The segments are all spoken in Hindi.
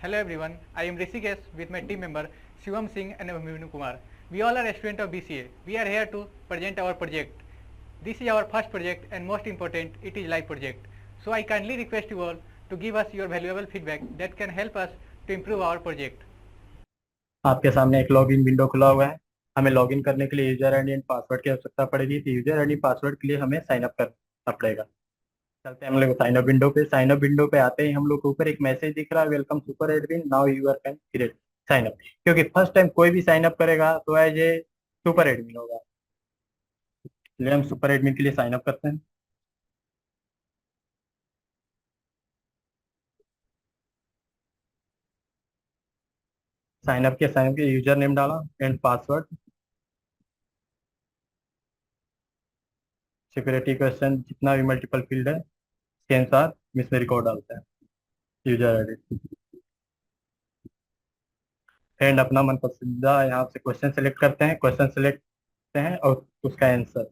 Hello everyone, I am Rishikesh with my team member Shivam Singh and Abhimanyu Kumar. We all are a student of BCA. We are here to present our project. This is our first project and most important, it is live project. So I kindly request you all to give us your valuable feedback that can help us to improve our project. आपके सामने एक लॉगिन विंडो खुला हुआ है। हमें लॉगिन करने के लिए यूजर आईडी एंड पासवर्ड की आवश्यकता पड़ेगी। तो यूजर आईडी पासवर्ड के लिए हमें साइन अप करना पड़ेगा। चलते हैं हम लोग साइन अप विंडो पे। साइन अप विंडो पे आते ही हम लोग को ऊपर एक मैसेज दिख रहा है, welcome super admin, now you are can create sign up. क्योंकि फर्स्ट टाइम कोई भी साइन अप करेगा तो एज ए सुपर एडमिन होगा, इसलिए हम सुपर एडमिन के लिए साइन अप करते हैं। साइन अप के यूजर नेम डाला एंड पासवर्ड। सिक्योरिटी क्वेश्चन जितना भी मल्टीपल फील्ड है उसके अनुसार इसमें रिकॉर्ड डालते हैं यूजर आईडी एंड अपना मन पसंदीदा यहाँ से क्वेश्चन सेलेक्ट करते हैं। क्वेश्चन सेलेक्ट करते हैं और उसका आंसर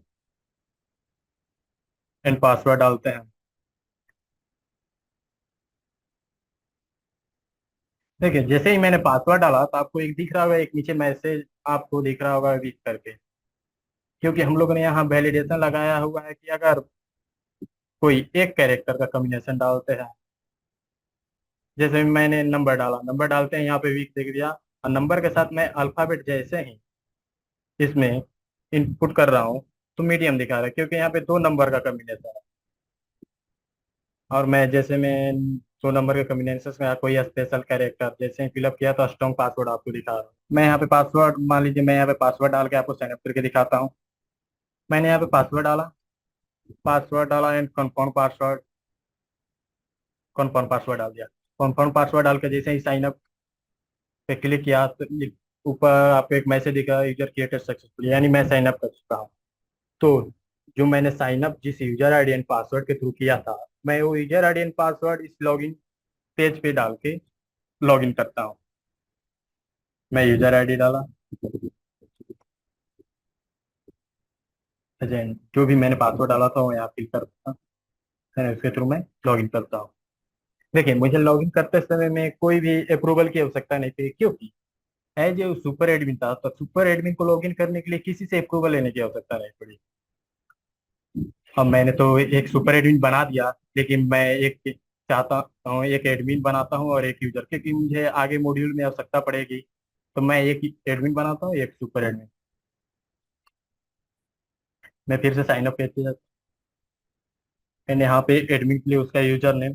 एंड पासवर्ड डालते हैं। देखिए, जैसे ही मैंने पासवर्ड डाला तो आपको एक दिख रहा होगा, एक नीचे मैसेज आपको दिख रहा होगा वीक करके। क्योंकि हम लोगों ने यहाँ वैलिडेशन लगाया हुआ है कि अगर कोई एक कैरेक्टर का कॉम्बिनेशन डालते हैं, जैसे मैंने नंबर डाला, नंबर डालते हैं यहाँ पे वीक दिख दिया, और नंबर के साथ मैं अल्फाबेट जैसे ही इसमें इनपुट कर रहा हूँ तो मीडियम दिखा रहा है, क्योंकि यहाँ पे दो नंबर का कॉम्बिनेशन है। और मैं जैसे मैं दो नंबर के कॉम्बिनेशन में कोई स्पेशल कैरेक्टर जैसे ही फिलअप किया तो स्ट्रॉन्ग पासवर्ड आपको दिखा रहा हूँ। मैं यहाँ पे पासवर्ड, मान लीजिए मैं यहाँ पे पासवर्ड डाल के आपको साइन अप करके दिखाता हूँ। मैंने यहाँ पे पासवर्ड डाला एंड कन्फर्म पासवर्ड डाल दिया। कन्फर्म पासवर्ड डाल के जैसे ही साइन अप पे क्लिक किया तो ऊपर आपको एक मैसेज दिखा, यूजर क्रिएटेड सक्सेसफुल, यानी मैं साइन अप कर चुका हूँ। तो जो मैंने साइन अप जिस यूजर आईडी एंड पासवर्ड के थ्रू किया था, मैं वो यूजर आईडी एंड पासवर्ड इस लॉगिन पेज पे डाल के लॉगिन करता हूँ। मैं यूजर आईडी डाला, एजेंट जो भी मैंने पासवर्ड डाला था वो यहाँ फिल करता हूँ, फिर उसके थ्रू मैं लॉगिन करता हूँ। देखिए, मुझे लॉगिन करते समय में कोई भी अप्रूवल की आवश्यकता नहीं थी, क्योंकि एज ए सुपर एडमिन था, तो सुपर एडमिन को लॉगिन करने के लिए किसी से अप्रूवल लेने की आवश्यकता नहीं पड़ी। अब मैंने तो एक सुपर एडमिन बना दिया, लेकिन मैं एक चाहता हूँ, एक एडमिन बनाता हूँ और एक यूजर, क्योंकि मुझे आगे मॉड्यूल में आवश्यकता पड़ेगी। तो मैं एक एडमिन बनाता हूँ, एक सुपर एडमिन। मैं फिर से साइन अप करते जाता हूँ। मैंने यहाँ पे एडमिन के लिए उसका यूजर नेम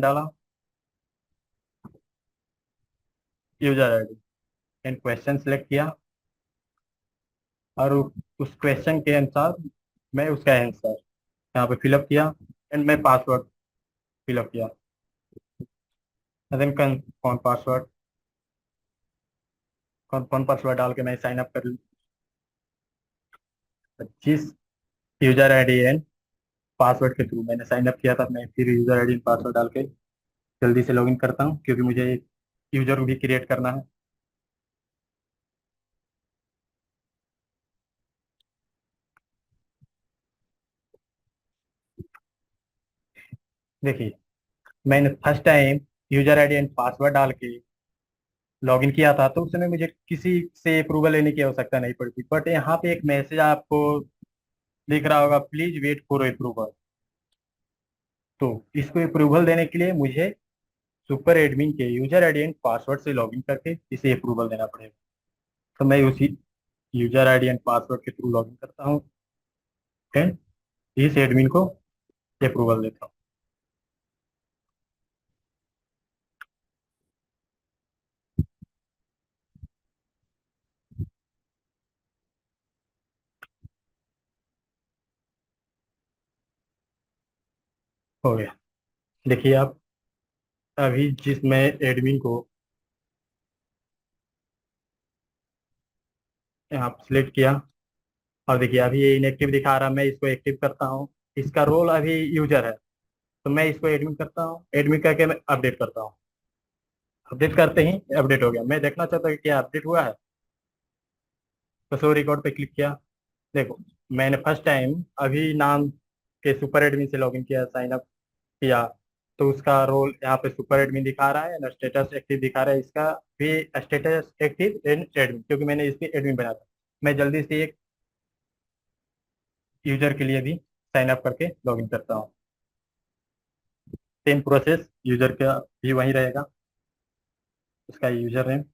डाला, user ID and question select किया, और उस क्वेश्चन के अनुसार मैं उसका आंसर यहाँ पे फिलअप किया एंड मैं पासवर्ड फिलअप किया। देन कौन पासवर्ड कौन पासवर्ड डाल के मैं साइन अप कर लूँ। जिस यूजर आईडी एंड पासवर्ड के थ्रू मैंने साइन अप किया था, मैं फिर यूजर आईडी एंड पासवर्ड डाल के जल्दी से लॉगिन करता हूँ, क्योंकि मुझे एक यूजर भी क्रिएट करना है। देखिए, मैंने first time user ID and password डाल के लॉगिन किया था, तो उस समय मुझे किसी से अप्रूवल लेने की आवश्यकता नहीं पड़ती। बट यहाँ पे एक मैसेज आपको दिख रहा होगा, प्लीज वेट फॉर अप्रूवल। तो इसको अप्रूवल देने के लिए मुझे सुपर एडमिन के यूजर आईडी एंड पासवर्ड से लॉगिन करके इसे अप्रूवल देना पड़ेगा। तो मैं उसी यूजर आईडी एंड पासवर्ड के थ्रू लॉगिन करता हूँ एंड इस एडमिन को अप्रूवल देता हूँ। हो गया। देखिए आप, अभी जिसमें एडमिन को यहाँ सिलेक्ट किया, और देखिए अभी ये इनएक्टिव दिखा रहा है, मैं इसको एक्टिव करता हूँ। इसका रोल अभी यूजर है, तो मैं इसको एडमिन करता हूँ, एडमिन करके मैं अपडेट करता हूँ। अपडेट करते ही अपडेट हो गया। मैं देखना चाहता हूँ कि क्या अपडेट हुआ है, तो शो रिकॉर्ड पे क्लिक किया। देखो, मैंने फर्स्ट टाइम अभी नाम के सुपर एडमिन से लॉगिन किया, साइन अप किया, तो उसका रोल यहाँ पे सुपर एडमिन दिखा रहा है ना, स्टेटस एक्टिव दिखा रहा है, इसका भी स्टेटस एक्टिव एंड एडमिन, क्योंकि मैंने इसकी एडमिन बनाया था। मैं जल्दी से एक यूजर के लिए भी साइन अप करके लॉगिन करता हूँ। सेम प्रोसेस यूजर का भी वही रहेगा, उसका यूजर नेम।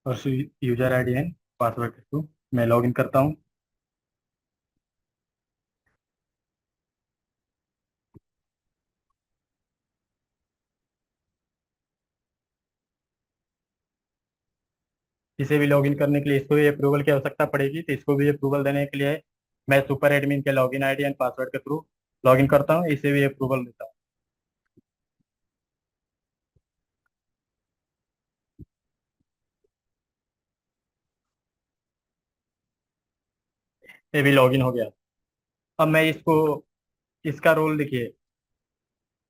और यूजर आईडी एंड पासवर्ड के थ्रू मैं लॉगिन करता हूँ। इसे भी लॉगिन करने के लिए इसको भी अप्रूवल की आवश्यकता पड़ेगी, तो इसको भी अप्रूवल देने के लिए मैं सुपर एडमिन के लॉगिन आईडी एंड पासवर्ड के थ्रू लॉगिन करता हूँ, इसे भी अप्रूवल देता हूँ। ये भी लॉगिन हो गया। अब मैं इसको, इसका रोल देखिए,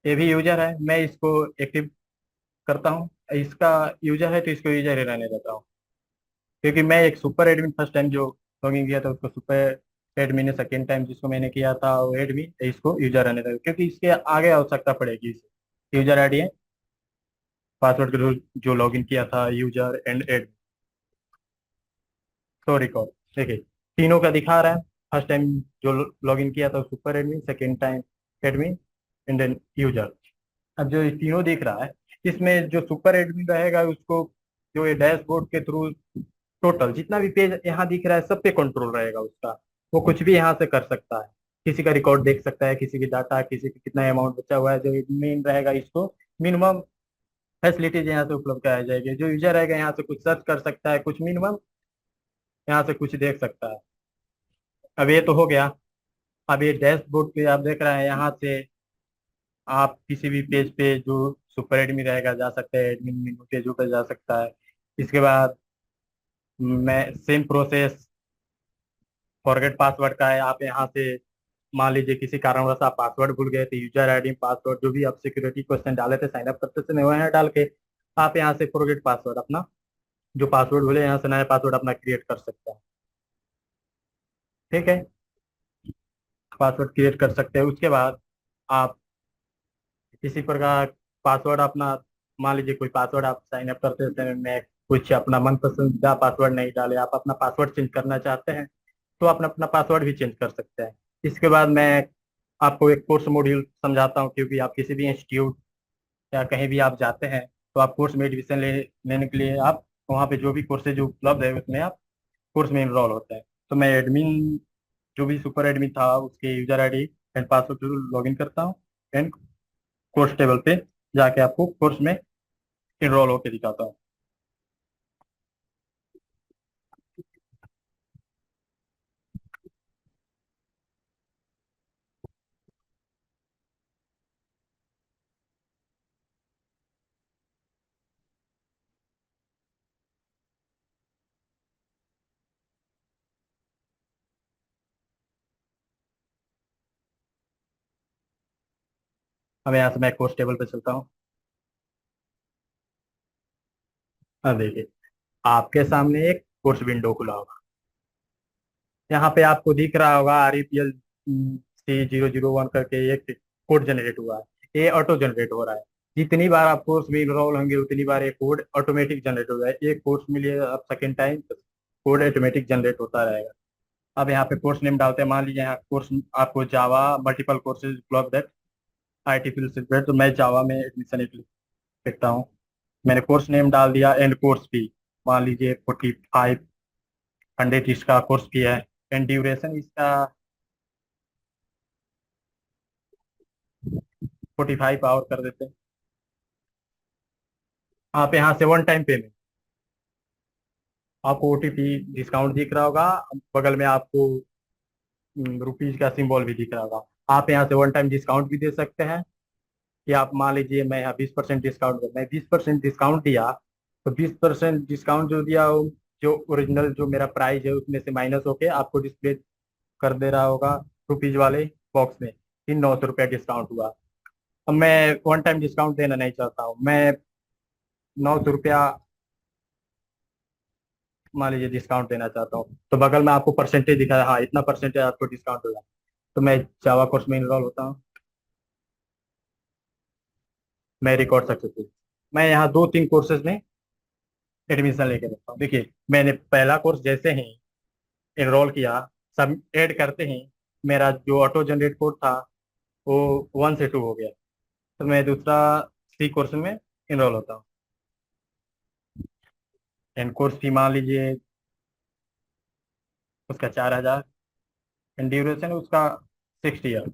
ये भी यूजर है, मैं इसको एक्टिव करता हूँ। इसका यूजर है तो इसको यूजर ही रहने देता हूँ, क्योंकि मैं एक सुपर एडमिन फर्स्ट टाइम जो लॉगिन किया था उसको सुपर एडमिन है, सेकेंड टाइम जिसको मैंने किया था वो एडमिन, इसको यूजर रहने देता हूँ, क्योंकि इसके आगे आवश्यकता पड़ेगी इसे यूजर आईडी है पासवर्ड के थ्रू जो लॉगिन किया था यूजर एंड एडमिन। तो रिकॉर्ड देखिए, तीनों का दिखा रहा है। फर्स्ट टाइम जो लॉगिन किया था super admin, second time admin and then user. अब जो ये तीनों दिख रहा है, इसमें जो सुपर एडमिन रहेगा उसको, जो ये डैशबोर्ड के थ्रू टोटल जितना भी पेज यहाँ दिख रहा है सब पे कंट्रोल रहेगा उसका। वो कुछ भी यहाँ से कर सकता है, किसी का रिकॉर्ड देख सकता है, किसी की डाटा, किसी का कितना अमाउंट बचा हुआ है। जो मेन रहेगा इसको मिनिमम फैसिलिटीज यहाँ से उपलब्ध कराई जाएगी। जो यूजर रहेगा यहाँ से कुछ सर्च कर सकता है, कुछ मिनिमम यहाँ से कुछ देख सकता है। अब ये तो हो गया। अब ये डैशबोर्ड पे आप देख रहे हैं, यहाँ से आप किसी भी पेज पे जो सुपर एडमिन रहेगा जा सकते हैं, एडमिन मेनू पेजों पे जा सकता है। इसके बाद मैं सेम प्रोसेस फॉरगेट पासवर्ड का है। आप यहाँ से मान लीजिए किसी कारणवश आप पासवर्ड भूल गए, तो यूजर आईडी पासवर्ड जो भी आप सिक्योरिटी क्वेश्चन डाले थे साइन अप करते समय वो यहाँ डाल के आप यहाँ से फॉरगेट पासवर्ड अपना जो पासवर्ड भूले यहाँ से नया पासवर्ड अपना क्रिएट कर सकते हैं। ठीक है, पासवर्ड क्रिएट कर सकते हैं। उसके बाद आप किसी प्रकार पासवर्ड अपना, मान लीजिए कोई पासवर्ड आप साइन अप करते समय में कुछ अपना मन पसंदीदा पासवर्ड नहीं डाले, आप अपना पासवर्ड चेंज करना चाहते हैं तो आप अपना पासवर्ड भी चेंज कर सकते हैं। इसके बाद मैं आपको एक कोर्स मॉड्यूल समझाता हूँ, क्योंकि आप किसी भी इंस्टीट्यूट या कहीं भी आप जाते हैं तो आप कोर्स में एडमिशन लेने के लिए आप वहाँ पे जो भी कोर्सेज उपलब्ध है उसमें आप कोर्स में इनरोल होते हैं। तो मैं एडमिन जो भी सुपर एडमिन था उसके user ID and password login करता हूँ एंड कोर्स टेबल पे जाके आपको कोर्स में इनरोल होकर दिखाता हूँ। अब यहाँ से मैं कोर्स टेबल पे चलता हूँ। अब देखिए, आपके सामने एक कोर्स विंडो खुला होगा। यहाँ पे आपको दिख रहा होगा REPL C001 करके एक कोड जनरेट हुआ है। ये ऑटो जनरेट हो रहा है। जितनी बार आप कोर्स में इनरोल होंगे उतनी बार ये कोड ऑटोमेटिक जनरेट हो जाए। एक कोर्स में लिए आप second time code automatic generate होता रहेगा। अब यहाँ पे कोर्स नेम डालते हैं। मान लीजिए यहाँ कोर्स आपको जावा मल्टीपल कोर्सेज उपलब्ध है IT फील्ड से related, तो मैं जावा में एडमिशन लिखता हूँ। मैंने कोर्स नेम डाल दिया एंड कोर्स फी मान लीजिए 4500 इसका कोर्स फी है। एंड ड्यूरेशन इसका 45 आवर कर देते हैं। आप यहाँ से वन टाइम पेमेंट, आपको ओटीपी डिस्काउंट दिख रहा होगा, बगल में आपको रुपीज का सिंबल भी दिख रहा होगा। आप यहाँ से वन टाइम डिस्काउंट भी दे सकते हैं, कि आप मान लीजिए मैं यहाँ 20% डिस्काउंट मैं 20% डिस्काउंट दिया, तो 20% डिस्काउंट जो दिया जो ओरिजिनल जो मेरा प्राइस है उसमें से माइनस होके आपको डिस्प्ले कर दे रहा होगा रुपीज वाले बॉक्स में कि 900 रुपया डिस्काउंट हुआ। अब मैं वन टाइम डिस्काउंट देना नहीं चाहता हूँ, मैं 900 रुपया मान लीजिए डिस्काउंट देना चाहता हूँ, तो बगल में आपको परसेंटेज दिखा है, हाँ इतना परसेंटेज आपको डिस्काउंट होगा। तो मैं जावा कोर्स में इनरोल होता हूँ, मैं रिकॉर्ड सक्सेसफुल। मैं यहाँ 2-3 कोर्सेज में एडमिशन लेके रखता हूँ। देखिए मैंने पहला कोर्स जैसे ही एनरोल किया, सब ऐड करते ही मेरा जो ऑटो जनरेट कोड था वो 1 से 2 हो गया, तो मैं दूसरा सी कोर्स में इनरोल होता हूँ। एंड कोर्स फी मान लीजिए उसका 4,000, एंड ड्यूरेशन उसका 60 ईयर।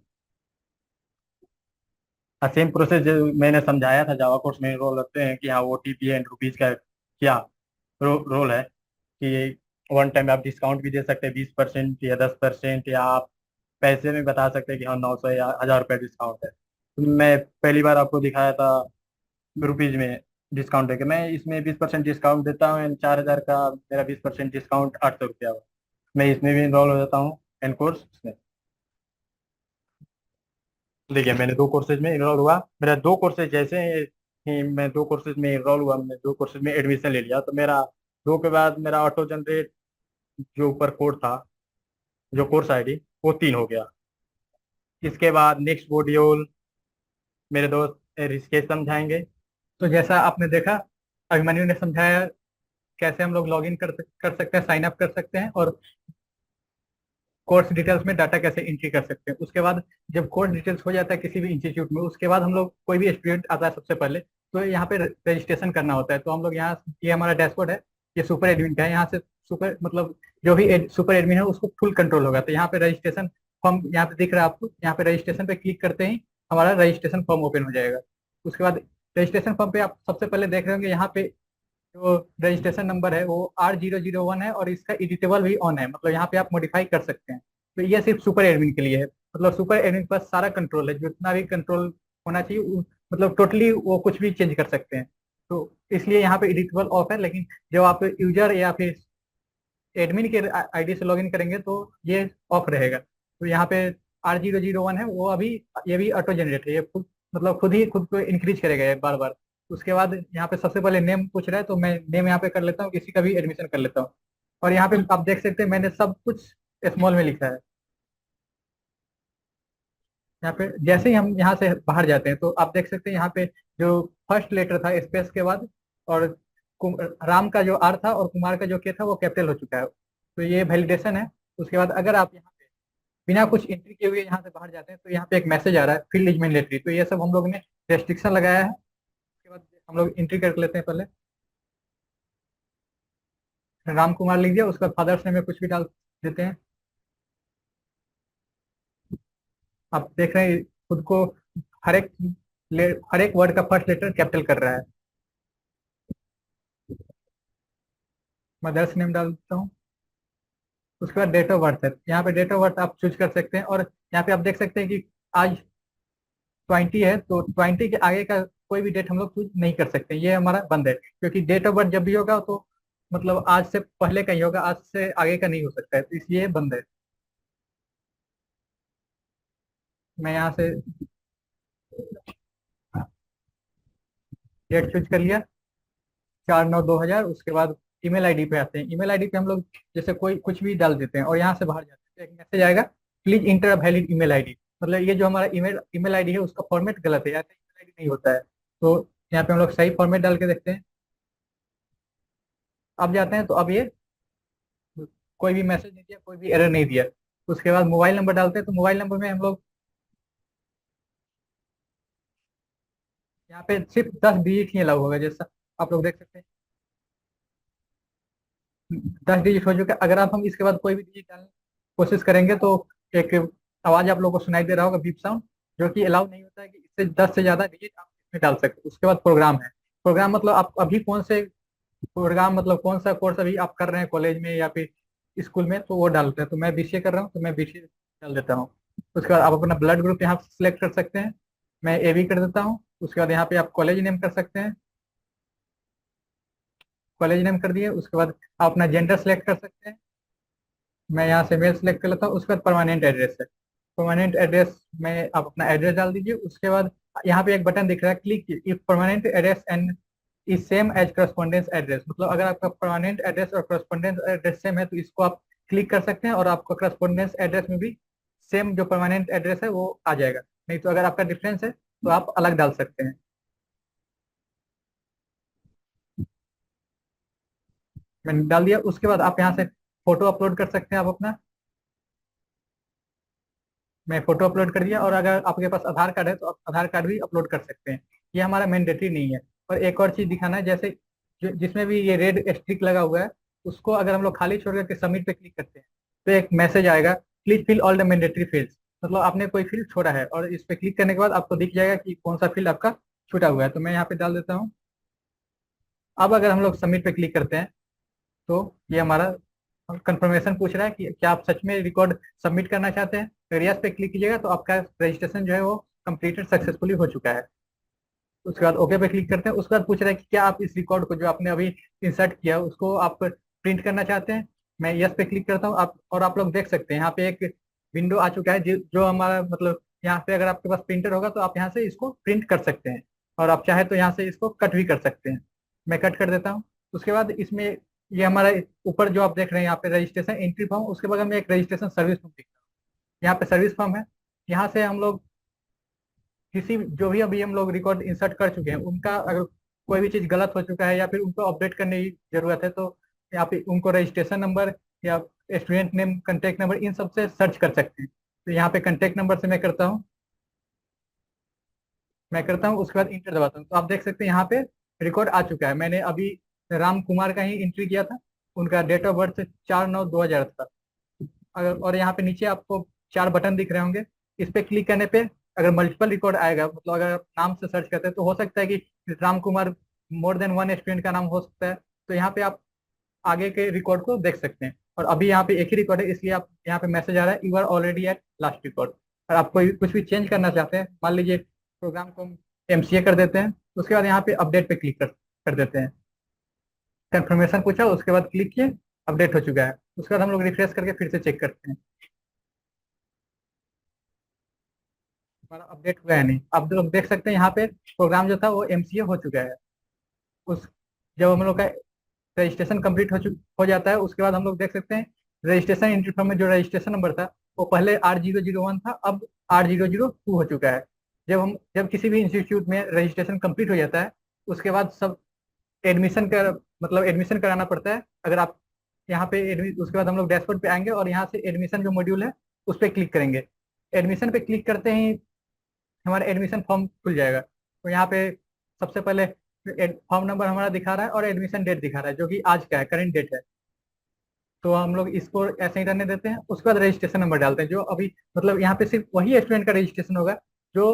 सेम प्रोसेस जो मैंने समझाया था जावा कोर्स में इनरोल होते हैं कि हाँ ओटीपी एंड रुपीज का क्या रोल है, कि वन टाइम आप डिस्काउंट भी दे सकते हैं 20% या 10%, या आप पैसे में बता सकते हैं कि हाँ 900 या 1,000 रुपया डिस्काउंट है। तो मैं पहली बार आपको दिखाया था रुपीज में डिस्काउंट देके, मैं इसमें 20% डिस्काउंट देता हूँ एंड 4,000 का मेरा 20% डिस्काउंट 800 रुपया हुआ। मैं इसमें भी इनरोल हो जाता हूँ एंड कोर्स में। देखिए मैंने 2 कोर्सेज में इनरोल हुआ, मेरा 2 कोर्सेज जैसे ही मैं 2 कोर्सेज में इनरोल हुआ, मैं 2 कोर्सेज में एडमिशन ले लिया, तो मेरा 2 के बाद मेरा ऑटो जनरेट जो ऊपर कोड था, जो कोर्स आईडी, वो 3 हो गया। इसके बाद नेक्स्ट मॉड्यूल मेरे दोस्त ऋषिकेश समझाएंगे। तो जैसा आपने देखा, अभिमन्यु ने समझाया कैसे हम लोग लॉग इन कर सकते हैं, साइन अप कर सकते हैं, और कोर्स डिटेल्स में डाटा कैसे एंट्री कर सकते हैं। उसके बाद जब कोर्स डिटेल्स हो जाता है किसी भी इंस्टीट्यूट में, उसके बाद हम लोग, कोई भी स्टूडेंट आता है सबसे पहले तो यहाँ पे रजिस्ट्रेशन करना होता है। तो हम लोग यहाँ, ये हमारा डैशबोर्ड है, ये सुपर एडमिन का है। यहाँ से सुपर मतलब जो भी सुपर एडमिन है उसको फुल कंट्रोल होगा। तो यहाँ पे रजिस्ट्रेशन फॉर्म यहाँ पे दिख रहा है आपको, यहाँ पे रजिस्ट्रेशन पे क्लिक करते ही हमारा रजिस्ट्रेशन फॉर्म ओपन हो जाएगा। उसके बाद रजिस्ट्रेशन फॉर्म पे आप सबसे पहले देख रहे होंगे, यहाँ पे जो रजिस्ट्रेशन नंबर है वो R001 है, और इसका एडिटेबल भी ऑन है, मतलब यहाँ पे आप मॉडिफाई कर सकते हैं। तो ये सिर्फ सुपर एडमिन के लिए है, मतलब सुपर एडमिन के पास सारा कंट्रोल है, जितना भी कंट्रोल होना चाहिए मतलब टोटली वो कुछ भी चेंज कर सकते हैं। तो इसलिए यहाँ पे एडिटेबल ऑफ है, लेकिन जब आप यूजर या फिर एडमिन के आईडी से लॉगिन करेंगे तो ये ऑफ रहेगा। तो यहाँ पे R001 है वो अभी, ये भी ऑटो जनरेट है, ये खुद मतलब खुद ही खुद को इंक्रीज करेगा ये बार बार। उसके बाद यहाँ पे सबसे पहले नेम पूछ रहा है, तो मैं नेम यहाँ पे कर लेता हूँ, किसी का भी एडमिशन कर लेता हूँ। और यहाँ पे आप देख सकते हैं मैंने सब कुछ स्मॉल में लिखा है। यहाँ पे जैसे ही हम यहाँ से बाहर जाते हैं तो आप देख सकते हैं यहाँ पे जो फर्स्ट लेटर था स्पेस के बाद, और राम का जो आर था और कुमार का जो के था वो कैपिटल हो चुका है। तो ये वैलिडेशन है। उसके बाद अगर आप यहाँ पे बिना कुछ एंट्री किए हुए यहाँ से बाहर जाते हैं तो यहाँ पे एक मैसेज आ रहा है, फील्ड इज मैंडेटरी। तो ये सब हम लोग ने रेस्ट्रिक्शन लगाया है। उसके बाद हम लोग एंट्री कर लेते हैं, पहले राम कुमार लिख दिया, उसके बाद फादर्स नेम में कुछ भी डाल देते हैं। आप देख रहे हैं खुद को हर एक हर एक वर्ड का फर्स्ट लेटर कैपिटल कर रहा है। मदर्स नेम डाल देता हूँ। उसके बाद डेट ऑफ बर्थ है, यहाँ पे डेट ऑफ बर्थ आप चूज कर सकते हैं। और यहाँ पे आप देख सकते हैं कि आज 20 है, तो 20 के आगे का कोई भी डेट हम लोग चूज नहीं कर सकते, ये हमारा बंद है, क्योंकि डेट ऑफ बर्थ जब भी होगा तो मतलब आज से पहले का ही होगा, आज से आगे का नहीं हो सकता है, तो इसलिए बंद है। मैं यहाँ से डेट चूज कर लिया, 4/9/2000। उसके बाद ईमेल आईडी पे आते हैं। ईमेल आईडी पे हम लोग जैसे कोई कुछ भी डाल देते हैं और यहाँ से बाहर जाते हैं तो एक मैसेज आएगा, please inter valid email ID. मतलब ये जो हमारा ईमेल ईमेल आईडी है उसका फॉर्मेट गलत है, ऐसा ईमेल आईडी नहीं होता है। तो यहाँ पे हम लोग सही फॉर्मेट डाल के देखते हैं। अब जाते हैं तो अब ये कोई भी मैसेज नहीं दिया, कोई भी एरर नहीं दिया। उसके बाद मोबाइल नंबर डालते हैं, तो मोबाइल नंबर में हम लोग यहाँ पे सिर्फ 10 डिजिट ही अलाउ होगा, जैसा आप लोग देख सकते हैं 10 डिजिट हो चुका है। अगर आप हम इसके बाद कोई भी डिजिट डालने की कोशिश करेंगे तो एक आवाज आप लोगों को सुनाई दे रहा होगा, बीप साउंड, जो कि अलाउ नहीं होता है कि इससे 10 से ज्यादा डिजिट आप इसमें डाल सकते। उसके बाद प्रोग्राम है। प्रोग्राम मतलब आप अभी फोन से प्रोग्राम मतलब कौन सा कोर्स अभी आप कर रहे हैं कॉलेज में या फिर स्कूल में, तो वो डालते हैं। तो मैं बीसीए कर रहा हूँ तो मैं बीसीए डाल देता हूँ। उसके बाद आप अपना ब्लड ग्रुप यहाँ सेलेक्ट कर सकते हैं, मैं एबी कर देता हूँ। उसके बाद यहाँ पे आप कॉलेज नेम कर सकते हैं, कॉलेज नेम कर दिए। उसके बाद आप अपना जेंडर सेलेक्ट कर सकते हैं, मैं यहाँ से मेल सेलेक्ट कर लेता हूँ। उसके बाद परमानेंट एड्रेस है, परमानेंट एड्रेस में आप अपना एड्रेस डाल दीजिए। उसके बाद यहाँ पे एक बटन दिख रहा है click if permanent address and is same as correspondence address, मतलब अगर आपका परमानेंट एड्रेस और करस्पॉन्डेंस एड्रेस सेम है तो इसको आप क्लिक कर सकते हैं और आपका करस्पॉन्डेंस एड्रेस में भी सेम जो परमानेंट एड्रेस है वो आ जाएगा। नहीं तो अगर आपका डिफरेंस है तो आप अलग डाल सकते हैं। मैंने डाल दिया। उसके बाद आप यहाँ से फोटो अपलोड कर सकते हैं आप अपना। मैं फोटो अपलोड कर दिया। और अगर आपके पास आधार कार्ड है तो आप आधार कार्ड भी अपलोड कर सकते हैं, ये हमारा मैंडेटरी नहीं है। और एक और चीज दिखाना है, जैसे जिसमें भी ये रेड स्ट्रिक लगा हुआ है उसको अगर हम लोग खाली छोड़ करके सबमिट पे क्लिक करते हैं तो एक मैसेज आएगा, please fill all the mandatory fields, मतलब आपने कोई फील्ड छोड़ा है। और इस पे क्लिक करने के बाद आपको दिख जाएगा कि कौन सा फील्ड आपका छूटा हुआ है। तो मैं यहाँ पे डाल देता हूँ। अब अगर हम लोग सबमिट पे क्लिक करते हैं तो ये हमारा कंफर्मेशन पूछ रहा है कि क्या आप सच में रिकॉर्ड सबमिट करना चाहते हैं। अगर यस पे क्लिक कीजिएगा तो आपका रजिस्ट्रेशन जो है वो कंप्लीटेड सक्सेसफुली हो चुका है। उसके बाद ओके पे क्लिक करते हैं। उसके बाद पूछ रहा है कि क्या आप इस रिकॉर्ड को जो आपने अभी इंसर्ट किया उसको आप प्रिंट करना चाहते हैं। मैं यस पे क्लिक करता हूँ। आप और आप लोग देख सकते हैं यहाँ पे एक विंडो आ चुका है जो हमारा मतलब यहाँ पे अगर आपके पास प्रिंटर होगा तो आप यहाँ से इसको प्रिंट कर सकते हैं और आप चाहे तो यहाँ से इसको कट भी कर सकते हैं। मैं कट कर देता हूँ। उसके बाद इसमें ये हमारा ऊपर जो आप देख रहे हैं यहाँ पे रजिस्ट्रेशन एंट्री फॉर्म, उसके बगल में एक रजिस्ट्रेशन सर्विस फॉर्म दिख रहा है। यहाँ पे सर्विस फॉर्म है। यहाँ से हम लोग किसी जो भी अभी हम लोग रिकॉर्ड इंसर्ट कर चुके हैं उनका अगर कोई भी चीज गलत हो चुका है या फिर उनको अपडेट करने की जरूरत है तो यहाँ पे उनको रजिस्ट्रेशन नंबर या स्टूडेंट नेम कंटेक्ट नंबर इन सब से सर्च कर सकते हैं। तो यहाँ पे कंटेक्ट नंबर से मैं करता हूँ उसके बाद इंटर दबाता हूँ। तो आप देख सकते हैं यहाँ पे रिकॉर्ड आ चुका है। मैंने अभी राम कुमार का ही एंट्री किया था, उनका डेट ऑफ बर्थ 4/9/2000 था। अगर और यहाँ पे नीचे आपको 4 बटन दिख रहे होंगे, इस पे क्लिक करने पे अगर मल्टीपल रिकॉर्ड आएगा, मतलब अगर आप नाम से सर्च करते हैं तो हो सकता है कि Ram Kumar more than one student का नाम हो सकता है। तो यहाँ पे आप आगे के रिकॉर्ड को देख सकते हैं। और अभी यहाँ पे एक ही रिकॉर्ड है इसलिए आप यहाँ पे मैसेज आ रहा है you are already at last record. और आप कोई कुछ भी चेंज करना चाहते हैं, मान लीजिए प्रोग्राम को हम एमसीए कर देते हैं, उसके बाद यहाँ पे अपडेट पे क्लिक कर देते हैं। कंफर्मेशन पूछा, उसके बाद क्लिक किए, अपडेट हो चुका है। उसके बाद हम लोग रिफ्रेश करके फिर से चेक करते हैं हमारा अपडेट हुआ है नहीं। आप लोग देख सकते हैं यहाँ पे प्रोग्राम जो था वो एमसीए हो चुका है। उस जब हम लोग का रजिस्ट्रेशन कंप्लीट हो जाता है उसके बाद हम लोग देख सकते हैं रजिस्ट्रेशन एंट्री फॉर्म में जो रजिस्ट्रेशन नंबर था वो पहले 8001 था, अब 8002 हो चुका है। जब किसी भी इंस्टीट्यूट में रजिस्ट्रेशन कंप्लीट हो जाता है उसके बाद सब एडमिशन कर मतलब एडमिशन कराना पड़ता है। अगर आप यहाँ पे उसके बाद हम लोग डैशबोर्ड पे आएंगे और यहाँ से एडमिशन जो मॉड्यूल है उस पर क्लिक करेंगे। एडमिशन पे क्लिक करते ही हमारा एडमिशन फॉर्म खुल जाएगा। तो यहाँ पे सबसे पहले फॉर्म नंबर हमारा दिखा रहा है और एडमिशन डेट दिखा रहा है जो कि आज का है, करेंट डेट है। तो हम लोग इसको ऐसे ही रहने देते हैं। उसके बाद रजिस्ट्रेशन नंबर डालते हैं जो अभी मतलब यहाँ पे सिर्फ वही स्टूडेंट का रजिस्ट्रेशन होगा जो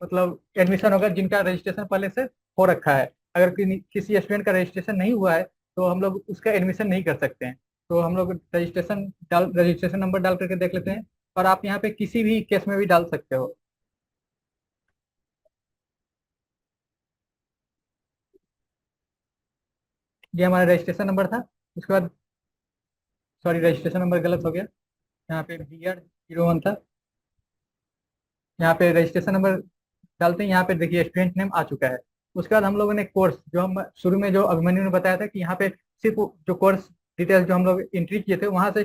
मतलब एडमिशन होगा जिनका रजिस्ट्रेशन पहले से हो रखा है। अगर किसी स्टूडेंट का रजिस्ट्रेशन नहीं हुआ है तो हम लोग उसका एडमिशन नहीं कर सकते हैं। तो हम लोग रजिस्ट्रेशन नंबर डाल करके देख लेते हैं। और आप यहाँ पे किसी भी केस में भी डाल सकते हो। ये हमारा रजिस्ट्रेशन नंबर था। उसके बाद सॉरी रजिस्ट्रेशन नंबर गलत हो गया, यहाँ पे BR01 था। यहाँ पे रजिस्ट्रेशन नंबर डालते हैं, यहाँ पे देखिए स्टूडेंट नेम आ चुका है। उसके बाद हम लोगों ने कोर्स जो हम शुरू में जो अभिमन्यु ने बताया था कि यहाँ पे सिर्फ जो कोर्स डिटेल्स जो हम लोग एंट्री किए थे वहां से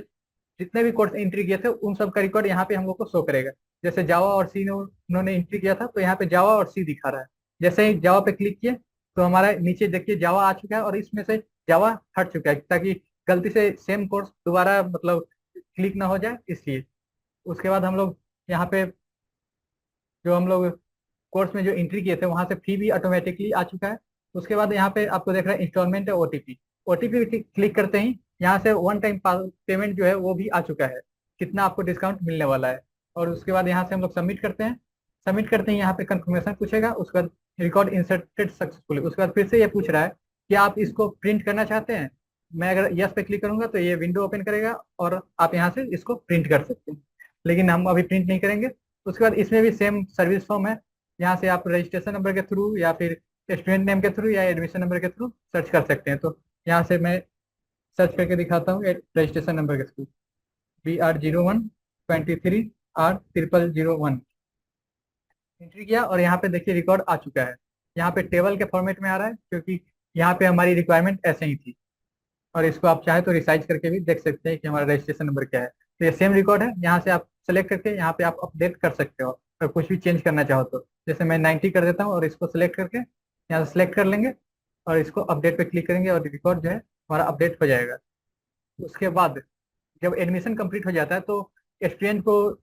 जितने भी कोर्स एंट्री किए थे उन सब का रिकॉर्ड यहाँ पे हम लोग को शो करेगा। जैसे जावा और सी ने उन्होंने एंट्री किया था तो यहाँ पे जावा और सी दिखा रहा है। जैसे ही जावा पे क्लिक किए तो हमारा नीचे देखिए जावा आ चुका है और इसमें से जावा हट चुका है ताकि गलती से सेम कोर्स दोबारा मतलब क्लिक ना हो जाए इसलिए। उसके बाद हम लोग यहाँ पे जो हम लोग कोर्स में जो एंट्री किए थे वहां से फी भी ऑटोमेटिकली आ चुका है। उसके बाद यहाँ पे आपको देख रहा है इंस्टॉलमेंट है ओटीपी। ओटीपी क्लिक करते ही यहाँ से वन टाइम पेमेंट जो है वो भी आ चुका है, कितना आपको डिस्काउंट मिलने वाला है। और उसके बाद यहाँ से हम लोग सबमिट करते हैं। सबमिट करते ही यहाँ पे कंफर्मेशन पूछेगा, उसके बाद रिकॉर्ड इंसर्टेड सक्सेसफुली। उसके बाद फिर से ये पूछ रहा है क्या आप इसको प्रिंट करना चाहते हैं? मैं अगर यस पे क्लिक करूंगा तो ये विंडो ओपन करेगा और आप यहाँ से इसको प्रिंट कर सकते हैं, लेकिन हम अभी प्रिंट नहीं करेंगे। उसके बाद इसमें भी सेम सर्विस फॉर्म है, यहाँ से आप रजिस्ट्रेशन नंबर के थ्रू या फिर स्टूडेंट नेम के थ्रू या एडमिशन नंबर के थ्रू सर्च कर सकते हैं। तो यहाँ से मैं सर्च करके दिखाता हूँ रजिस्ट्रेशन नंबर के थ्रू, BR0123R0001 एंट्री किया और यहाँ पे देखिए रिकॉर्ड आ चुका है। यहाँ पे टेबल के फॉर्मेट में आ रहा है क्योंकि यहाँ पे हमारी रिक्वायरमेंट ऐसे ही थी, और इसको आप चाहे तो रिसाइज करके भी देख सकते हैं कि हमारा रजिस्ट्रेशन नंबर क्या है। तो ये सेम रिकॉर्ड है, यहाँ से आप सेलेक्ट करके यहाँ पे आप अपडेट कर सकते हो और कुछ भी चेंज करना चाहो तो। जैसे मैं 90 कर देता हूँ और इसको सेलेक्ट करके यहाँ से सेलेक्ट कर लेंगे और इसको अपडेट पे क्लिक करेंगे और रिकॉर्ड जो है हमारा अपडेट हो जाएगा। उसके बाद जब एडमिशन कंप्लीट हो जाता है तो स्टूडेंट को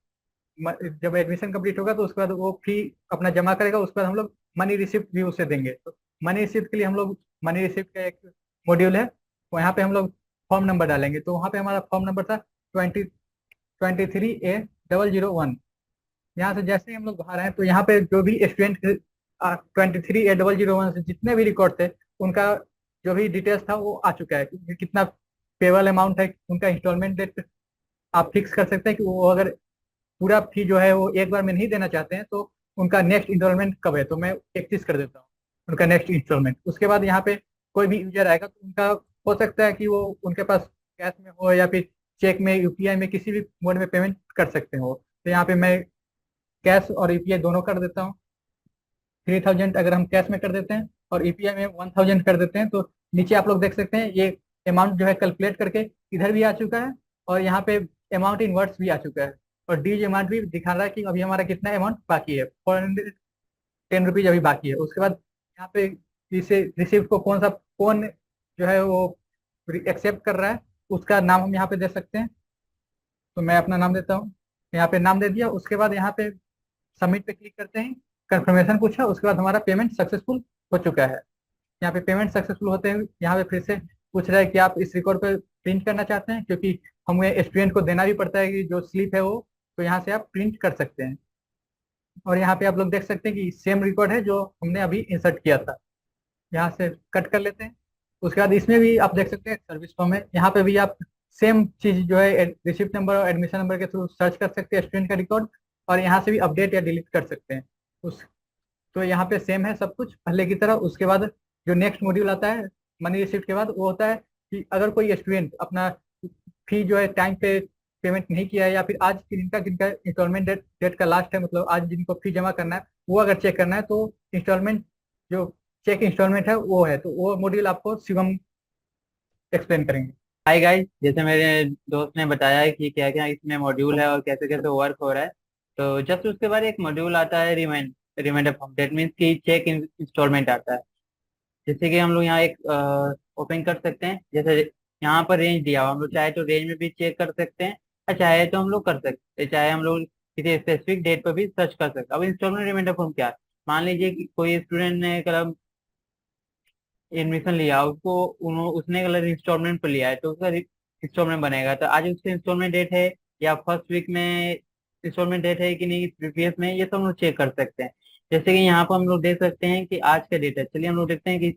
जब एडमिशन कंप्लीट होगा तो उसके बाद वो फी अपना जमा करेगा, उसके बाद हम लोग मनी रिसिप्ट भी उसे देंगे। तो मनी रिसिप्ट के लिए हम लोग मनी रिसिप्ट का एक मॉड्यूल है, वहाँ पे हम लोग फॉर्म नंबर डालेंगे। तो वहाँ पे हमारा फॉर्म नंबर था 23A001। यहाँ से जैसे ही हम लोग बाहर आए तो यहाँ पे जो भी स्टूडेंट 23A001 से जितने भी रिकॉर्ड थे उनका जो भी डिटेल्स था वो आ चुका है कि कितना पेबल अमाउंट है, उनका इंस्टॉलमेंट डेट आप फिक्स कर सकते हैं कि वो अगर पूरा फी जो है वो एक बार में नहीं देना चाहते हैं तो उनका नेक्स्ट इंस्टॉलमेंट कब है, तो मैं 31 कर देता हूँ उनका नेक्स्ट इंस्टॉलमेंट। उसके बाद यहाँ पे कोई भी यूजर आएगा तो उनका हो सकता है कि वो उनके पास कैश में हो या फिर चेक में, यूपीआई में, किसी भी मोड में पेमेंट कर सकते हो। तो यहाँ पे मैं कैश और यूपीआई दोनों कर देता हूँ। 3000 अगर हम कैश में कर देते हैं और यूपीआई में 1000 कर देते हैं तो नीचे आप लोग देख सकते हैं ये अमाउंट जो है कैलकुलेट करके इधर भी आ चुका है और यहाँ पे अमाउंट इन वर्ड्स भी आ चुका है और डीज अमाउंट भी दिखा रहा है कि अभी हमारा कितना अमाउंट बाकी है, 410 रुपीज अभी बाकी है। उसके बाद यहाँ पे इसे रिसिप्ट को कौन जो है वो एक्सेप्ट कर रहा है उसका नाम हम यहाँ पे दे सकते हैं। तो मैं अपना नाम देता हूँ, यहाँ पे नाम दे दिया। उसके बाद यहाँ पे सबमिट पे क्लिक करते हैं, कंफर्मेशन पूछा, उसके बाद हमारा पेमेंट सक्सेसफुल हो चुका है। यहाँ पे पेमेंट सक्सेसफुल होते हैं यहाँ पे फिर से पूछ रहा है कि आप इस रिकॉर्ड पे प्रिंट करना चाहते हैं, क्योंकि हमें स्टूडेंट को देना भी पड़ता है कि जो स्लिप है वो, तो यहाँ से आप प्रिंट कर सकते हैं। और यहाँ पे आप लोग देख सकते हैं कि सेम रिकॉर्ड है जो हमने अभी इंसर्ट किया था, यहाँ से कट कर लेते हैं। उसके बाद इसमें भी आप देख सकते हैं सर्विस फॉर्म है, यहाँ पे भी आप सेम चीज जो है रिसिप्ट नंबर और एडमिशन नंबर के थ्रू सर्च कर सकते हैं स्टूडेंट का रिकॉर्ड और यहाँ से भी अपडेट या डिलीट कर सकते हैं उस। तो यहाँ पे सेम है सब कुछ पहले की तरह। उसके बाद जो नेक्स्ट मॉड्यूल आता है मनी रिसिप्ट के बाद, वो होता है कि अगर कोई स्टूडेंट अपना फी जो है टाइम पे पेमेंट नहीं किया है या फिर आज किनका किनका इंस्टॉलमेंट डेट का लास्ट है, मतलब आज जिनको फी जमा करना है वो अगर चेक करना है तो इंस्टॉलमेंट जो चेक इंस्टॉलमेंट है वो है, तो वो मॉड्यूल आपको शिवम एक्सप्लेन करेंगे। हाय गाइस, जैसे मेरे दोस्त ने बताया है कि क्या क्या इसमें मॉड्यूल है और कैसे कैसे वर्क हो रहा है। तो जस्ट उसके बाद एक मॉड्यूल आता है रिमाइंडर फॉर्म, दैट मीन्स कि चेक इंस्टॉलमेंट आता है। जैसे कि हम लोग यहाँ एक ओपन कर सकते हैं। जैसे यहाँ पर रेंज दिया हुआ, हम लोग चाहे तो रेंज में भी चेक कर सकते हैं और चाहे तो हम लोग कर सकते हैं, चाहे हम लोग किसी स्पेसिफिक डेट पर भी सर्च कर सकते हैं। अब इंस्टॉलमेंट रिमाइंडर फॉर्म क्या है? मान लीजिए कि कोई स्टूडेंट ने कल एडमिशन लिया, उसने कलर इंस्टॉलमेंट पर लिया है तो उसका इंस्टॉलमेंट बनेगा। तो आज उसका इंस्टॉलमेंट डेट है या फर्स्ट वीक में इंस्टॉलमेंट डेट है कि नहीं प्रीवियस में, ये सब हम लोग चेक कर सकते हैं। जैसे कि यहाँ पर हम लोग देख सकते हैं कि आज का डेट है। चलिए हम लोग देखते हैं कि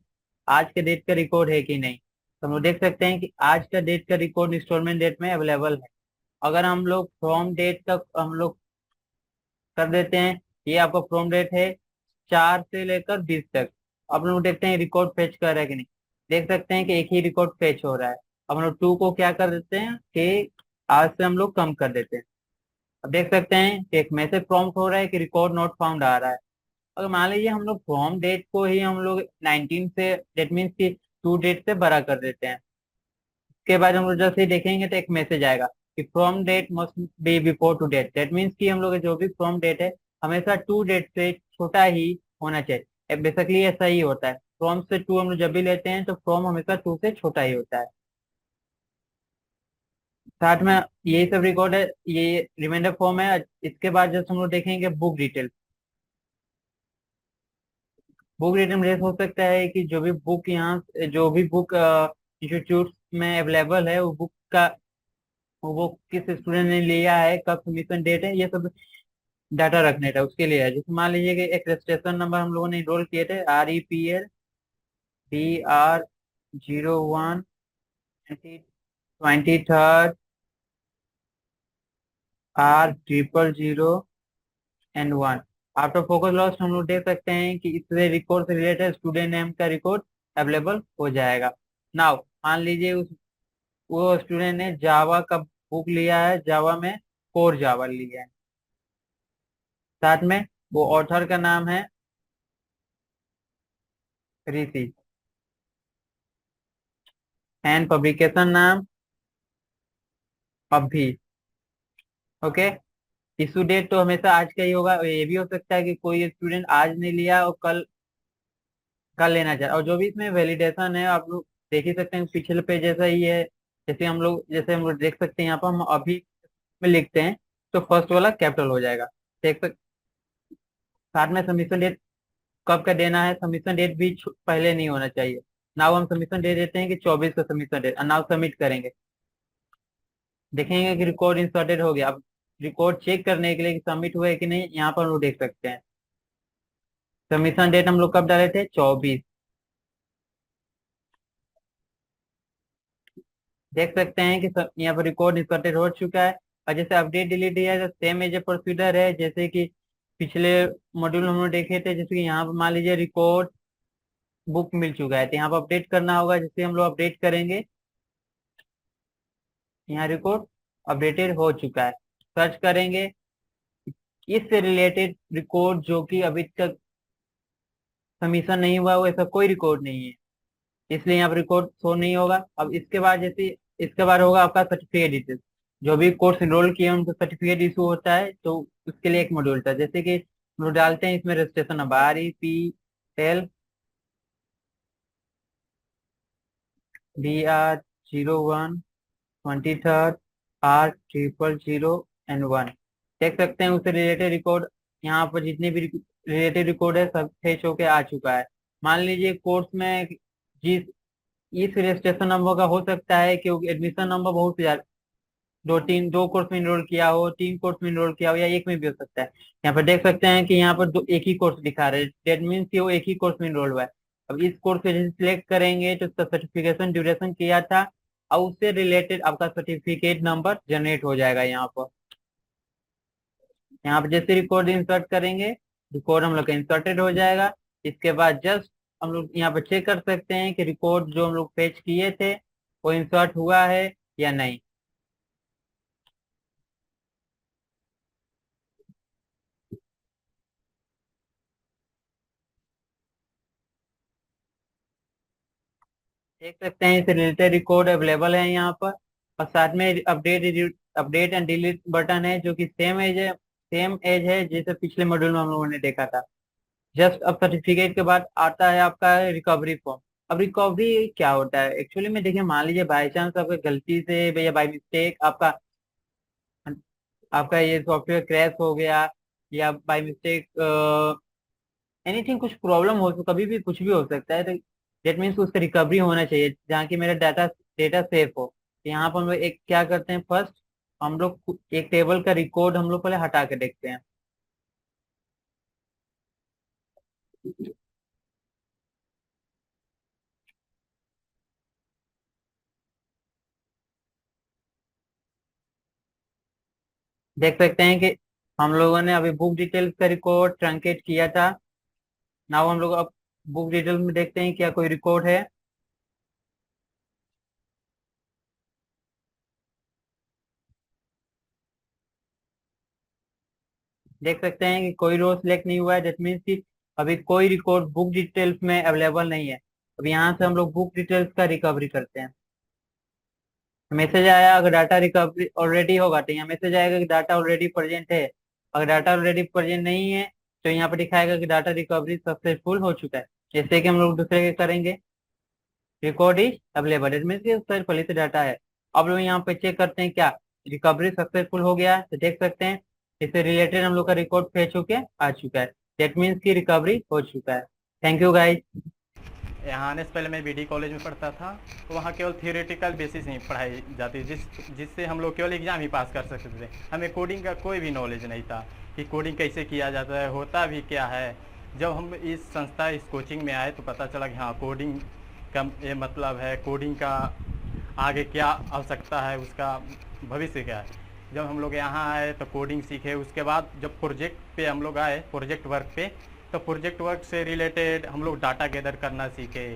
आज के डेट का रिकॉर्ड है कि नहीं। तो हम लोग देख सकते हैं कि आज का डेट का रिकॉर्ड इंस्टॉलमेंट डेट में अवेलेबल है। अगर हम लोग फ्रॉम डेट का हम लोग कर देते हैं, ये आपका फ्रॉम डेट है 4 से लेकर 20 तक। अब हम लोग देखते हैं रिकॉर्ड फेच कर रहा है कि नहीं। देख सकते हैं कि एक ही रिकॉर्ड फेच हो रहा है। अब हम लोग 2 को क्या कर देते हैं कि आज से हम लोग कम कर देते हैं। अब देख सकते हैं कि एक मैसेज प्रॉम्प्ट हो रहा है कि रिकॉर्ड नॉट फाउंड आ रहा है। अगर मान लीजिए हम लोग फ्रॉम डेट को ही हम लोग 19 से, डेट मीन्स की 2 डेट से बड़ा कर देते हैं। उसके बाद हम लोग जैसे ही देखेंगे तो एक मैसेज आएगा कि from date must be before to date. That means कि हम लोग जो भी फ्रॉम डेट है हमेशा 2 डेट से छोटा ही होना चाहिए। बेसिकली ऐसा ही होता है, फ्रॉम से 2 हम लोग जब भी लेते हैं तो फ्रॉम हमेशा 2 से छोटा ही होता है। साथ में यही सब रिकॉर्ड है, ये रिमाइंडर फॉर्म है। इसके बाद जैसे हम लोग देखेंगे बुक डिटेल। बुक डिटेल में हो सकता है कि जो भी बुक इंस्टीट्यूट में अवेलेबल है वो बुक का वो किस स्टूडेंट ने लिया है, कब सबमिशन डेट है, ये सब डाटा रखने था उसके लिए है। जैसे मान लीजिए कि एक रजिस्ट्रेशन नंबर हम लोगों ने इनरोल किए थे, REPL 01 23rd R000 after focus lost हम लोग देख सकते हैं कि इससे रिकॉर्ड से रिलेटेड स्टूडेंट नेम का रिकॉर्ड अवेलेबल हो जाएगा। नाउ मान लीजिए वो स्टूडेंट ने जावा का बुक लिया है, जावा में कोर जावा लिया है, साथ में वो ऑथर का नाम है ऋषि एंड पब्लिकेशन नाम अभी। ओके, इशू डेट तो हमेशा आज का ही होगा। ये भी हो सकता है कि कोई स्टूडेंट आज नहीं लिया और कल कल लेना चाहे। और जो भी इसमें वैलिडेशन है आप लोग देख ही सकते हैं, पिछले पे जैसा ही है। जैसे हम लोग देख सकते हैं यहाँ पर हम अभी में लिखते हैं तो फर्स्ट वाला कैपिटल हो जाएगा। देख सकते साथ में सबमिशन डेट कब का देना है, सबमिशन डेट भी पहले नहीं होना चाहिए। नाउ हम सबमिशन डेट देते हैं कि 24 का सबमिशन डेट, नाउ सबमिट करेंगे, देखेंगे कि रिकॉर्ड इंसर्टेड हो गया। अब रिकॉर्ड चेक करने के लिए कि सबमिट हुआ है कि नहीं, यहाँ पर हम लोग देख सकते हैं सबमिशन डेट हम लोग कब डाले थे, 24। देख सकते हैं कि यहाँ पर रिकॉर्ड इंसर्टेड हो चुका है। और जैसे अपडेट डिलीट है सेम एज ए प्रोसीजर है जैसे कि पिछले मॉड्यूल हम लोग देखे थे। जैसे कि यहाँ पर मान लीजिए रिकॉर्ड बुक मिल चुका है तो यहाँ पर अपडेट करना होगा, जिससे हम लोग अपडेट करेंगे। यहाँ रिकॉर्ड अपडेटेड हो चुका है, सर्च करेंगे इससे रिलेटेड रिकॉर्ड जो कि अभी तक सबमिशन नहीं हुआ वो ऐसा कोई रिकॉर्ड नहीं है, इसलिए यहाँ पर रिकॉर्ड शो नहीं होगा। अब इसके बाद जैसे इसके बाद होगा आपका सर्टिफिकेट डिटेल्स। जो भी कोर्स इनरोल किए उनको सर्टिफिकेट इशू होता है तो उसके लिए एक मॉड्यूल था। जैसे कि हम लोग डालते हैं इसमें registration number REPL DR01 23rd R000 देख सकते हैं उससे रिलेटेड रिकॉर्ड यहाँ पर जितने भी रिलेटेड रिकॉर्ड है सब फेच होके आ चुका है। मान लीजिए कोर्स में जिस इस रजिस्ट्रेशन नंबर का हो सकता है क्योंकि एडमिशन नंबर बहुत ज्यादा दो कोर्स में इनरोल किया हो, 3 कोर्स में इनरोल किया हो या एक में भी हो सकता है। यहाँ पर देख सकते हैं कि यहाँ पर एक ही कोर्स दिखा रहे हैं, दैट मीन्स कि वो एक ही कोर्स में इनरोल हुआ है। अब इस कोर्स को जैसे सिलेक्ट करेंगे तो उसका सर्टिफिकेशन ड्यूरेशन किया था और उससे रिलेटेड आपका सर्टिफिकेट नंबर जनरेट हो जाएगा। यहाँ पर जैसे रिकॉर्ड इंसर्ट करेंगे रिकॉर्ड हम लोग का इंसर्टेड हो जाएगा। इसके बाद जस्ट हम लोग यहाँ पर चेक कर सकते हैं कि रिकॉर्ड जो हम लोग फेच किए थे वो इंसर्ट हुआ है या नहीं। देख सकते हैं इस रिलेटेड रिकॉर्ड अवेलेबल है यहाँ पर। और साथ में अपडेट एंड डिलीट बटन है जो कि सेम एज है जैसे पिछले मॉड्यूल में हम लोगों ने देखा था। जस्ट अब सर्टिफिकेट के बाद आता है आपका रिकवरी फॉर्म। अब रिकवरी क्या होता है एक्चुअली में, देखिए मान लीजिए बाई चांस आपका गलती से या बाई मिस्टेक आपका आपका ये सॉफ्टवेयर क्रैश हो गया या बाई मिस्टेक एनीथिंग कुछ प्रॉब्लम हो तो कभी भी कुछ भी हो सकता है, तो डेट मीन्स उसका रिकवरी होना चाहिए जहाँ की मेरा डाटा डेटा सेफ हो। तो यहाँ पर हम लोग एक क्या करते हैं, फर्स्ट हम लोग एक टेबल का रिकॉर्ड हम लोग पहले हटा के देखते हैं। देख सकते हैं कि हम लोगों ने अभी बुक डिटेल्स का रिकॉर्ड ट्रंकेट किया था। नाउ हम लोग अब बुक डिटेल्स में देखते हैं क्या कोई रिकॉर्ड है। देख सकते हैं कि कोई रो सिलेक्ट नहीं हुआ है, दैट मीन्स कि अभी कोई रिकॉर्ड बुक डिटेल्स में अवेलेबल नहीं है। अब यहाँ से हम लोग बुक डिटेल्स का रिकवरी करते हैं। मैसेज आया, अगर डाटा रिकवरी ऑलरेडी होगा तो यहाँ मैसेज आएगा कि डाटा ऑलरेडी प्रेजेंट है। अगर डाटा ऑलरेडी प्रेजेंट नहीं है तो यहाँ पर दिखाएगा कि डाटा रिकवरी सक्सेसफुल हो चुका है। जैसे कि हम लोग दूसरे के करेंगे, record is available, it means कि उसका पहले से डाटा है। अब लोग यहाँ पे चेक करते हैं क्या रिकवरी सक्सेसफुल हो गया है, तो देख सकते हैं इससे रिलेटेड हम लोग का रिकॉर्ड फेच होके आ चुका है, दैट मीन्स की रिकवरी हो चुका है। Thank you guys. यहाँ आने से पहले मैं बीडी कॉलेज में पढ़ता था तो वहाँ केवल थियोरेटिकल बेसिस नहीं पढ़ाई जाती जिससे हम लोग केवल एग्ज़ाम ही पास कर सकते थे। हमें कोडिंग का कोई भी नॉलेज नहीं था कि कोडिंग कैसे किया जाता है, होता भी क्या है। जब हम इस कोचिंग में आए तो पता चला कि हाँ कोडिंग कम ये मतलब है कोडिंग का आगे क्या आवश्यकता है, उसका भविष्य क्या है। जब हम लोग यहाँ आए तो कोडिंग सीखे, उसके बाद जब प्रोजेक्ट पे हम लोग आए, प्रोजेक्ट वर्क पे, तो प्रोजेक्ट वर्क से रिलेटेड हम लोग डाटा गैदर करना सीखे,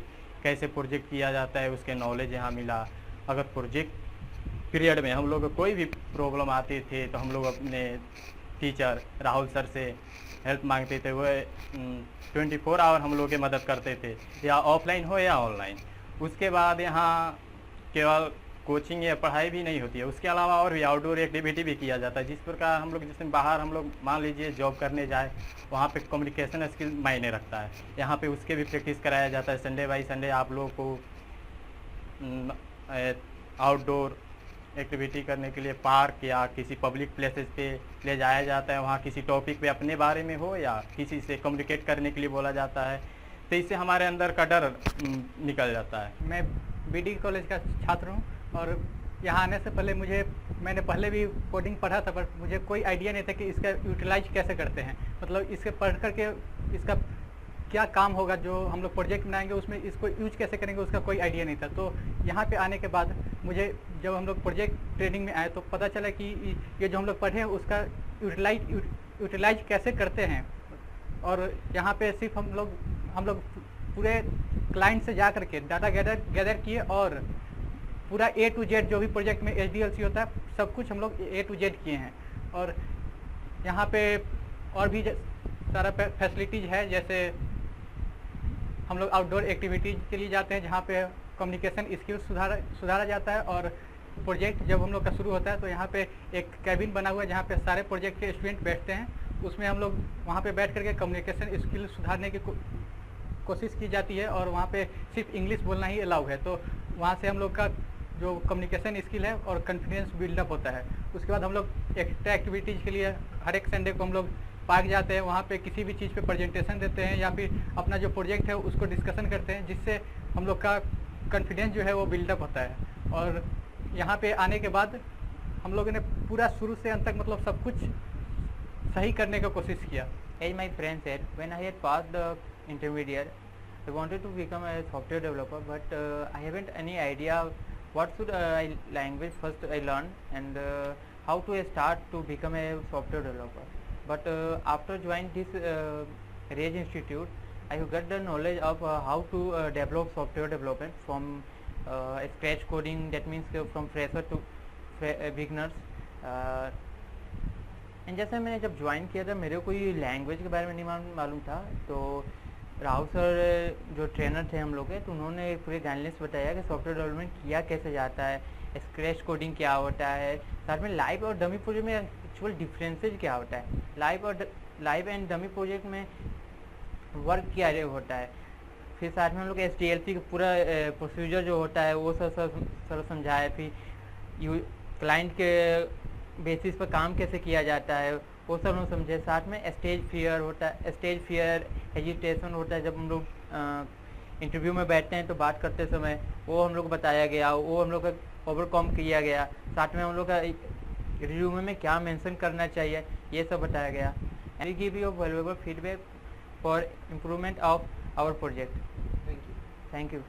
कैसे प्रोजेक्ट किया जाता है उसके नॉलेज यहाँ मिला। अगर प्रोजेक्ट पीरियड में हम लोग को कोई भी प्रॉब्लम आती थी तो हम लोग अपने टीचर राहुल सर से हेल्प मांगते थे, वो 24 आवर हम लोग की मदद करते थे, या ऑफलाइन हो या ऑनलाइन। उसके बाद यहाँ केवल कोचिंग या पढ़ाई भी नहीं होती है, उसके अलावा और भी आउटडोर एक्टिविटी भी किया जाता है। जिस प्रकार हम लोग जिस दिन बाहर हम लोग मान लीजिए जॉब करने जाए, वहाँ पे कम्युनिकेशन स्किल मायने रखता है, यहाँ पे उसके भी प्रैक्टिस कराया जाता है। संडे बाई संडे आप लोगों को आउटडोर एक्टिविटी करने के लिए पार्क या किसी पब्लिक प्लेसेस पे ले जाया जाता है, वहाँ किसी टॉपिक पे अपने बारे में हो या किसी से कम्युनिकेट करने के लिए बोला जाता है, तो इससे हमारे अंदर का डर निकल जाता है। मैं बीडी कॉलेज का छात्र हूँ और यहाँ आने से पहले मैंने पहले भी कोडिंग पढ़ा था, बट मुझे कोई आइडिया नहीं था कि इसका यूटिलाइज कैसे करते हैं, मतलब इसके पढ़ करके इसका क्या काम होगा, जो हम लोग प्रोजेक्ट बनाएंगे उसमें इसको यूज कैसे करेंगे उसका कोई आइडिया नहीं था। तो यहाँ पे आने के बाद मुझे जब हम लोग प्रोजेक्ट ट्रेनिंग में आए तो पता चला कि ये जो हम लोग पढ़े हैं उसका यूटिलाइज कैसे करते हैं। और यहाँ पे सिर्फ हम लोग पूरे क्लाइंट से जा करके डाटा गैदर किए और पूरा A to Z जो भी प्रोजेक्ट में HDLC होता है सब कुछ हम लोग A to Z किए हैं। और यहाँ पे और भी सारा फैसिलिटीज़ है, जैसे हम लोग आउटडोर एक्टिविटीज़ के लिए जाते हैं जहाँ पे कम्युनिकेशन स्किल्स सुधारा जाता है। और प्रोजेक्ट जब हम लोग का शुरू होता है तो यहाँ पे एक कैबिन बना हुआ है जहाँ पे सारे प्रोजेक्ट के स्टूडेंट बैठते हैं, उसमें हम लोग वहाँ पे बैठ करके कम्युनिकेशन स्किल सुधारने की कोशिश की जाती है। और वहाँ पे सिर्फ इंग्लिश बोलना ही अलाउ है, तो वहाँ से हम लोग का जो कम्युनिकेशन स्किल है और कॉन्फिडेंस बिल्डअप होता है। उसके बाद हम लोग एक्स्ट्रा एक्टिविटीज़ के लिए हर एक संडे को हम लोग पार्क जाते हैं, वहाँ पे किसी भी चीज़ पे प्रेजेंटेशन देते हैं या फिर अपना जो प्रोजेक्ट है उसको डिस्कशन करते हैं, जिससे हम लोग का कॉन्फिडेंस जो है वो बिल्डअप होता है। और यहाँ पे आने के बाद हम लोगों ने पूरा शुरू से अंत तक मतलब सब कुछ सही करने का कोशिश किया। As my friend said, when I had passed the intermediate, I wanted to become a software developer, but I haven't any idea what should language first I learn and how to start to become a software developer. But after joining this Rage Institute, I got the knowledge of how to develop software development from scratch coding, that means from fresher to beginners. And जैसे मैंने जब ज्वाइन किया था मेरे को कोई लैंग्वेज के बारे में नहीं मालूम था, तो राहुल सर जो ट्रेनर थे हम लोग के, तो उन्होंने पूरे गाइडलाइंस बताया कि सॉफ्टवेयर डेवलपमेंट किया कैसे जाता है, स्क्रैच कोडिंग क्या होता है, साथ में लाइव और डमी प्रोजेक्ट में एक्चुअल डिफरेंसेज क्या होता है, लाइव एंड डमी प्रोजेक्ट में वर्क क्या होता है। फिर साथ में हम लोग HDLC का पूरा प्रोसीजर जो होता है वो सर समझाया। फिर क्लाइंट के बेसिस पर काम कैसे किया जाता है वो सब लोग समझे। साथ में स्टेज फियर हेजिटेशन होता है, जब हम लोग इंटरव्यू में बैठते हैं तो बात करते समय वो हम लोग को बताया गया, वो हम लोग का ओवरकम किया गया। साथ में हम लोग का रिज्यूमे में क्या मेंशन करना चाहिए ये सब बताया गया। And give you valuable feedback for improvement of our project. Thank you.